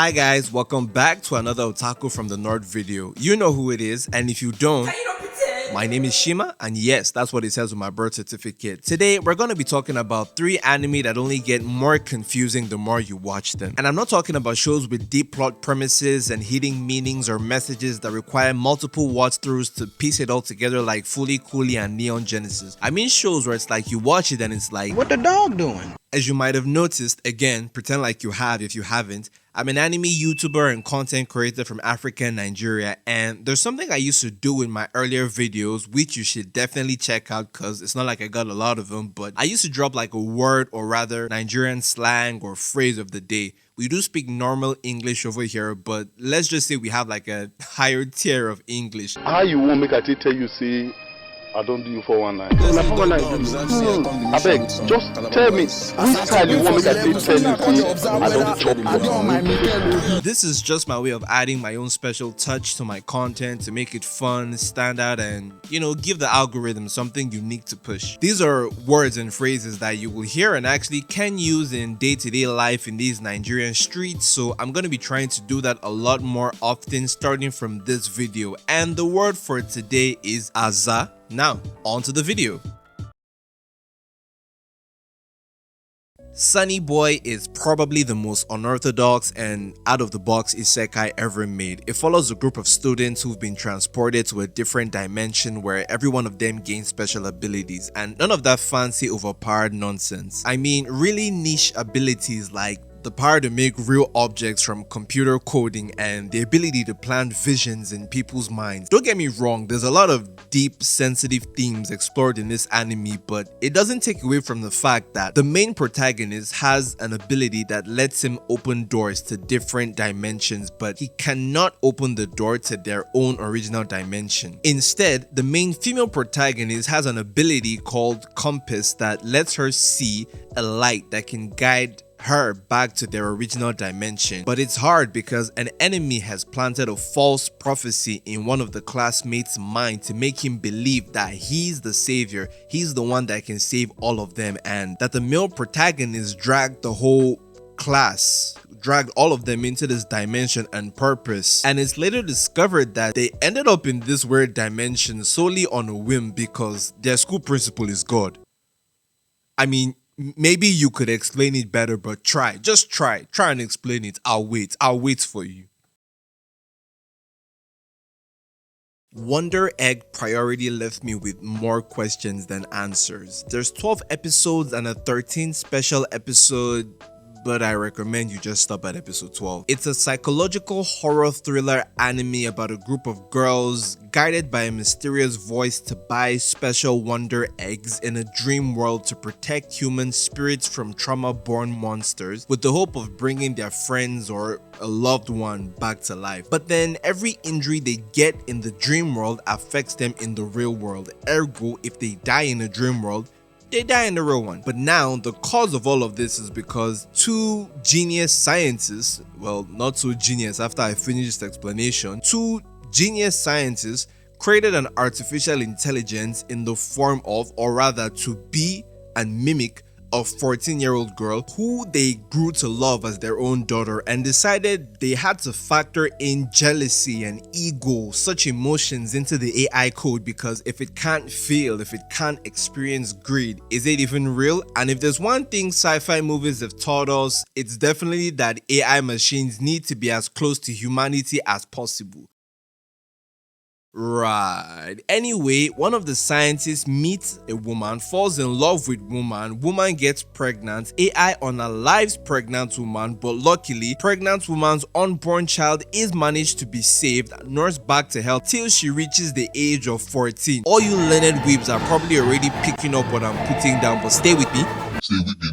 Hi guys, welcome back to another Otaku from the North video. You know who it is, and if you don't, my name is Shima, and yes, that's what it says on my birth certificate. Today, we're going to be talking about 3 anime that only get more confusing the more you watch them. And I'm not talking about shows with deep plot premises and hidden meanings or messages that require multiple watch-throughs to piece it all together like Fully Cooley and Neon Genesis. I mean shows where it's like you watch it and it's like, what the dog doing? As you might have noticed, again, pretend like you have if you haven't, I'm an anime YouTuber and content creator from Africa and Nigeria, and there's something I used to do in my earlier videos which you should definitely check out because it's not like I got a lot of them, but I used to drop like a word or rather Nigerian slang or phrase of the day. We do speak normal English over here, but let's just say we have like a higher tier of English. How you won't make a tell you say I don't do you 419. I beg, just tell me which style you want me to tell you say I don't chop you. This is just my way of adding my own special touch to my content to make it fun, stand out, and give the algorithm something unique to push. These are words and phrases that you will hear and actually can use in day-to-day life in these Nigerian streets, so I'm going to be trying to do that a lot more often starting from this video. And the word for today is Aza. Now, on to the video. Sunny Boy is probably the most unorthodox and out-of-the-box isekai ever made. It follows a group of students who've been transported to a different dimension where every one of them gains special abilities, and none of that fancy overpowered nonsense. I mean, really niche abilities like the power to make real objects from computer coding and the ability to plant visions in people's minds. Don't get me wrong, there's a lot of deep, sensitive themes explored in this anime, but it doesn't take away from the fact that the main protagonist has an ability that lets him open doors to different dimensions, but he cannot open the door to their own original dimension. Instead, the main female protagonist has an ability called Compass that lets her see a light that can guide her back to their original dimension. But it's hard because an enemy has planted a false prophecy in one of the classmates' mind to make him believe that he's the savior, he's the one that can save all of them, and that the male protagonist dragged the whole class, dragged all of them into this dimension and purpose. And it's later discovered that they ended up in this weird dimension solely on a whim because their school principal is God. I mean, maybe you could explain it better, but just try and explain it. I'll wait for you. Wonder Egg Priority left me with more questions than answers. There's 12 episodes and a 13th special episode, but I recommend you just stop at episode 12. It's a psychological horror thriller anime about a group of girls guided by a mysterious voice to buy special wonder eggs in a dream world to protect human spirits from trauma-born monsters with the hope of bringing their friends or a loved one back to life. But then every injury they get in the dream world affects them in the real world. Ergo, if they die in a dream world, they die in the real one. But now the cause of all of this is because 2 genius scientists, well, not so genius after I finish this explanation, 2 genius scientists created an artificial intelligence in the form of, or rather to be and mimic, a 14-year-old girl who they grew to love as their own daughter, and decided they had to factor in jealousy and ego, such emotions, into the AI code, because if it can't feel, if it can't experience greed, is it even real? And if there's one thing sci-fi movies have taught us, it's definitely that AI machines need to be as close to humanity as possible. Right. Anyway, one of the scientists meets a woman, falls in love with woman gets pregnant, AI unalives pregnant woman, but luckily, pregnant woman's unborn child is managed to be saved, nursed back to health till she reaches the age of 14. All you learned weebs are probably already picking up what I'm putting down, but stay with me.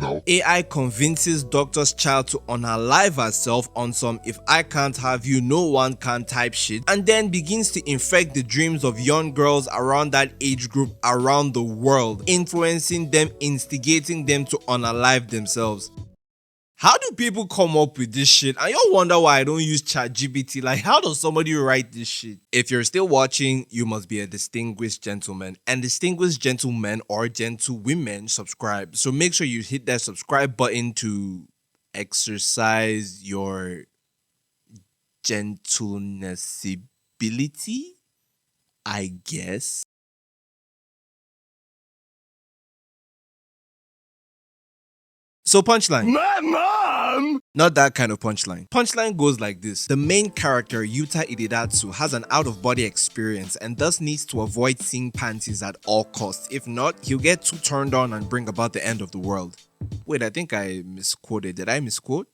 Now. AI convinces doctor's child to unalive herself on some "if I can't have you, no one can" type shit, and then begins to infect the dreams of young girls around that age group around the world, influencing them, instigating them to unalive themselves. How do people come up with this shit? And y'all wonder why I don't use ChatGPT. Like, how does somebody write this shit? If you're still watching, you must be a distinguished gentleman. And distinguished gentlemen or gentlewomen subscribe. So make sure you hit that subscribe button to exercise your gentlenessability, I guess. So punchline. My mom! Not that kind of punchline. Punchline goes like this. The main character, Yuta Idedatsu, has an out-of-body experience and thus needs to avoid seeing panties at all costs. If not, he'll get too turned on and bring about the end of the world. Wait, I think I misquoted. Did I misquote?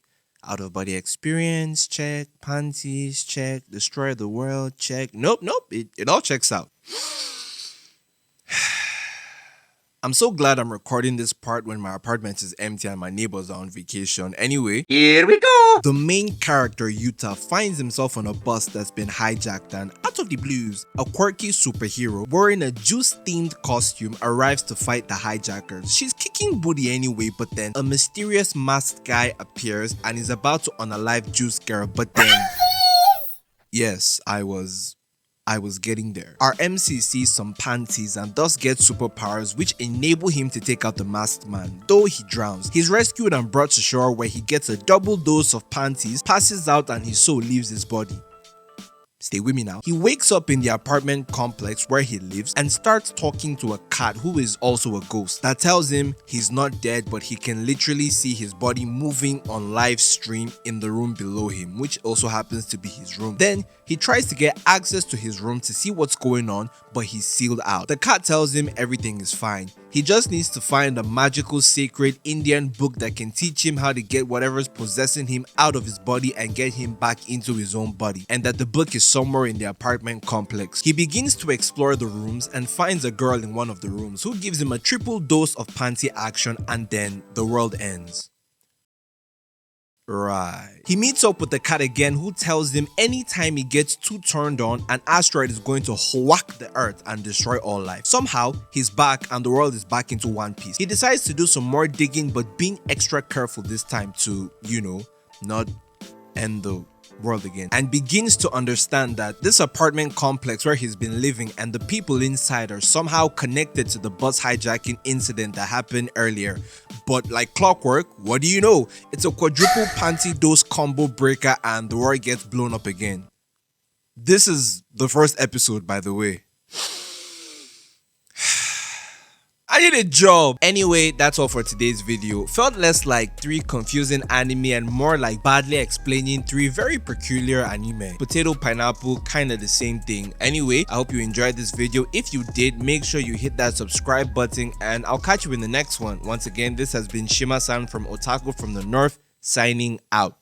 Out-of-body experience, check. Panties, check. Destroy the world, check. Nope. It all checks out. I'm so glad I'm recording this part when my apartment is empty and my neighbors are on vacation. Anyway, Here we go! the main character, Yuta, finds himself on a bus that's been hijacked and, out of the blues, a quirky superhero wearing a juice-themed costume arrives to fight the hijackers. She's kicking booty anyway, but then a mysterious masked guy appears and is about to unalive Juice Girl, but then... Yes, I was getting there. Our MC sees some panties and thus gets superpowers which enable him to take out the masked man, though he drowns. He's rescued and brought to shore where he gets a double dose of panties, passes out and his soul leaves his body. Stay with me now. He wakes up in the apartment complex where he lives and starts talking to a cat who is also a ghost that tells him he's not dead but he can literally see his body moving on live stream in the room below him, which also happens to be his room. Then he tries to get access to his room to see what's going on, but he's sealed out. The cat tells him everything is fine. He just needs to find a magical sacred Indian book that can teach him how to get whatever's possessing him out of his body and get him back into his own body, and that the book is somewhere in the apartment complex. He begins to explore the rooms and finds a girl in one of the rooms who gives him a triple dose of panty action, and then the world ends. Right. He meets up with the cat again, who tells him anytime he gets too turned on, an asteroid is going to whack the earth and destroy all life. Somehow, he's back and the world is back into one piece. He decides to do some more digging, but being extra careful this time to, not end the world again, and begins to understand that this apartment complex where he's been living and the people inside are somehow connected to the bus hijacking incident that happened earlier. But like clockwork, what do you know? It's a quadruple panty dose combo breaker and the world gets blown up again. This is the first episode, by the way. I need a job. Anyway, that's all for today's video. Felt less like 3 confusing anime and more like badly explaining 3 very peculiar anime. Potato, pineapple, kinda the same thing. Anyway, I hope you enjoyed this video. If you did, make sure you hit that subscribe button and I'll catch you in the next one. Once again, this has been Shima-san from Otaku from the North, signing out.